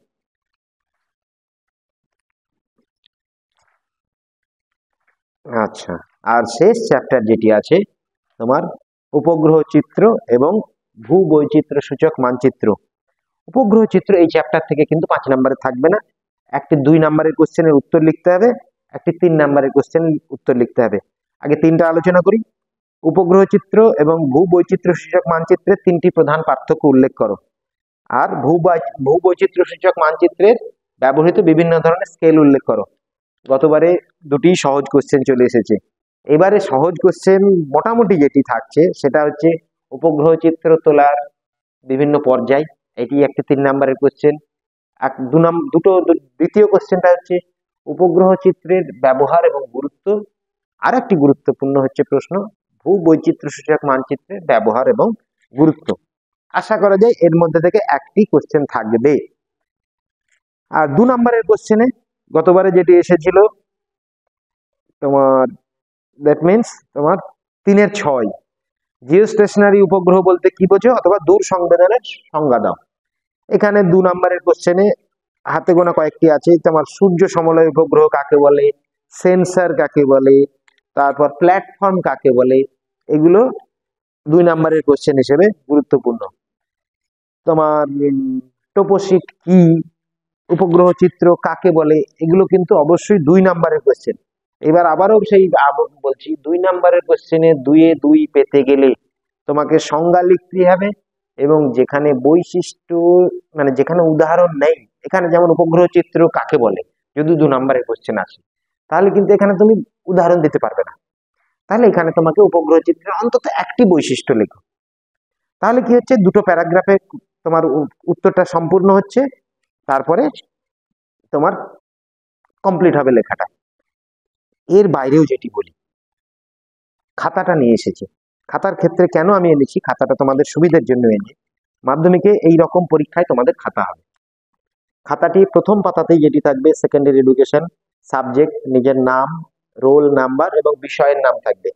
আচ্ছা, আর শেষ চ্যাপ্টার যেটি আছে তোমার উপগ্রহ চিত্র এবং ভূ বৈচিত্র্য সূচক মানচিত্র। উপগ্রহ চিত্র এই চ্যাপ্টার থেকে কিন্তু 5 নম্বরে থাকবে না, একটি 2 নম্বরের কোশ্চেনের উত্তর লিখতে হবে, একটি 3 নম্বরের কোশ্চেন উত্তর লিখতে হবে। আগে 3টা আলোচনা করি। উপগ্রহ চিত্র এবং ভূ বৈচিত্র্য সূচক মানচিত্রের 3টি প্রধান পার্থক্য উল্লেখ করো। আর ভূ বৈচিত্র্য সূচক মানচিত্রের ব্যবহৃত বিভিন্ন ধরনের স্কেল উল্লেখ করো। গতবারে 2টি সহজ কোশ্চেন চলে এসেছে, এবারে সহজ কোশ্চেন মোটামুটি যেটি থাকছে সেটা হচ্ছে উপগ্রহ চিত্র তোলার বিভিন্ন পর্যায়, এটি একটি 3 নম্বরের কোশ্চেন। দ্বিতীয় কোশ্চেনটা হচ্ছে উপগ্রহ চিত্রের ব্যবহার এবং গুরুত্ব, আর একটি গুরুত্বপূর্ণ হচ্ছে প্রশ্ন ভূ বৈচিত্র্য সূচক মানচিত্রের ব্যবহার এবং গুরুত্ব। আশা করা যায় এর মধ্যে থেকে একটি কোশ্চেন থাকবে। আর 2 নম্বরের কোশ্চেনে গতবারে যেটি এসেছিল তোমার, দ্যাট মিনস তোমার 3-এর 6, জিও স্টেশনারি উপগ্রহ বলতে কি বোঝো, অথবা দূর সংবেদনের সংজ্ঞা দাও। এখানে 2 নম্বরের কোশ্চেনে হাতে গোনা কয়েকটি আছে, তোমার সূর্য সমলয় উপগ্রহ কাকে বলে, সেন্সর কাকে বলে, তারপর প্ল্যাটফর্ম কাকে বলে, এগুলো 2 নম্বরের কোশ্চেন হিসেবে গুরুত্বপূর্ণ। তোমার টোপোশিট কি, উপগ্রহ চিত্র কাকে বলে, এগুলো কিন্তু অবশ্যই 2 নাম্বারের কোশ্চেন। এবার আবারও সেই বলছি, 2 নাম্বারের কোশ্চেনে 2-এ 2 পেতে গেলে তোমাকে সংজ্ঞা লিখতে হবে, এবং যেখানে বৈশিষ্ট্য মানে যেখানে উদাহরণ নেই, এখানে যেমন উপগ্রহ চিত্র কাকে বলে যদি 2 নাম্বারের কোশ্চেন আসে, তাহলে কিন্তু এখানে তুমি উদাহরণ দিতে পারবে না। তাহলে এখানে তোমাকে উপগ্রহ চিত্রের অন্তত একটি বৈশিষ্ট্য লেখো। তাহলে কি হচ্ছে, দুটো প্যারাগ্রাফে তোমার উত্তরটা সম্পূর্ণ হচ্ছে, তারপরে তোমার কমপ্লিট হবে লেখাটা। এর বাইরেও যেটি বলি, খাতাটা নিয়ে এসেছি। খাতার ক্ষেত্রে কেন আমি এনেছি, খাতাটা তোমাদের সুবিধার জন্য এনে, মাধ্যমিকে এই রকম পরীক্ষায় তোমাদের খাতা হবে। খাতাটি প্রথম পাতাতেই যেটি থাকবে সেকেন্ডারি এডুকেশন, সাবজেক্ট, নিজের নাম, রোল নাম্বার এবং বিষয়ের নাম থাকবে।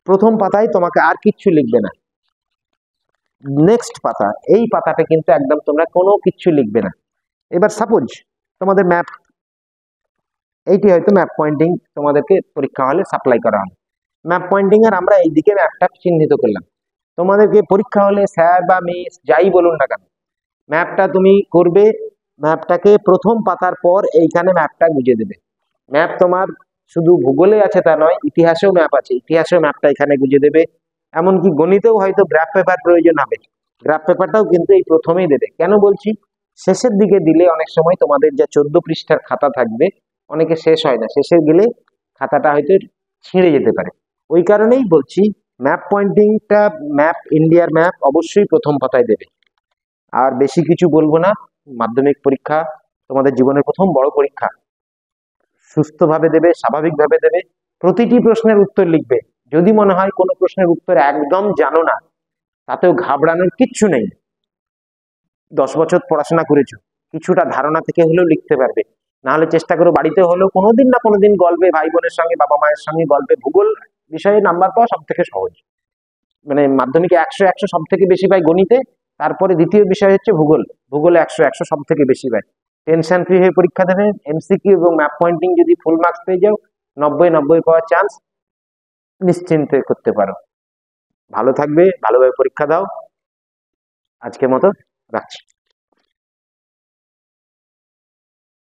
প্রথম পাতায় তোমাকে আর কিচ্ছু লিখবে না। নেক্সট পাতা, এই পাতাটা কিন্তু একদম তোমরা কোনো কিচ্ছু লিখবে না। এবার সাপোজ তোমাদের ম্যাপ, এইটি হয়তো ম্যাপ পয়েন্টিং তোমাদেরকে পরীক্ষা হলে সাপ্লাই করা হবে। ম্যাপ পয়েন্টিং এর আমরা এইদিকে ম্যাপটা চিহ্নিত করলাম। তোমাদেরকে পরীক্ষা হলে স্যার বা মিস যাই বলুন না কেন, ম্যাপটা তুমি করবে, ম্যাপটাকে প্রথম পাতার পর এইখানে ম্যাপটা গুঁজে দেবে। ম্যাপ তোমার শুধু ভূগোলে আছে তা নয়, ইতিহাসেও ম্যাপ আছে, ইতিহাসেও ম্যাপটা এখানে গুঁজে দেবে। এমনকি গণিতেও হয়তো গ্রাফ পেপার প্রয়োজন হবে, গ্রাফ পেপারটাও কিন্তু এই প্রথমেই দেবে। কেন বলছি, শেষের দিকে দিলে অনেক সময় তোমাদের যা 14 পৃষ্ঠার খাতা থাকবে, অনেকে শেষ হয় না, শেষে গেলে খাতাটা হয়তো ছিঁড়ে যেতে পারে। ওই কারণেই বলছি ম্যাপ পয়েন্টিংটা, ম্যাপ, ইন্ডিয়ার ম্যাপ অবশ্যই প্রথম পাতায় দেবে। আর বেশি কিছু বলবো না, মাধ্যমিক পরীক্ষা তোমাদের জীবনের প্রথম বড় পরীক্ষা, সুস্থভাবে দেবে, স্বাভাবিকভাবে দেবে। প্রতিটি প্রশ্নের উত্তর লিখবে। যদি মনে হয় কোনো প্রশ্নের উত্তর একদম জানো না, তাতেও ঘাবড়ানোর কিচ্ছু নেই। 10 বছর পড়াশোনা করেছো, কিছুটা ধারণা থেকে হলেও লিখতে পারবে। না হলে চেষ্টা করো বাড়িতে হলেও কোনোদিন না কোনোদিন গল্পে, ভাই বোনের সঙ্গে, বাবা মায়ের সঙ্গে গল্পে। ভূগোল বিষয়ে নাম্বার পাওয়া সব থেকে সহজ, মানে মাধ্যমিকে 100 সব থেকে বেশি পাই গণিতে, তারপরে দ্বিতীয় বিষয় হচ্ছে ভূগোল। ভূগোলে 100 সব থেকে বেশি পাই। টেনশন ফ্রি হয়ে পরীক্ষা দেবে। এমসিকিউ এবং ম্যাপ পয়েন্টিং যদি ফুল মার্কস পেয়ে যাও, 90 পাওয়ার চান্স নিশ্চিন্তে করতে পারো। ভালো থাকবে, ভালোভাবে পরীক্ষা দাও। আজকের মতো রাখছি।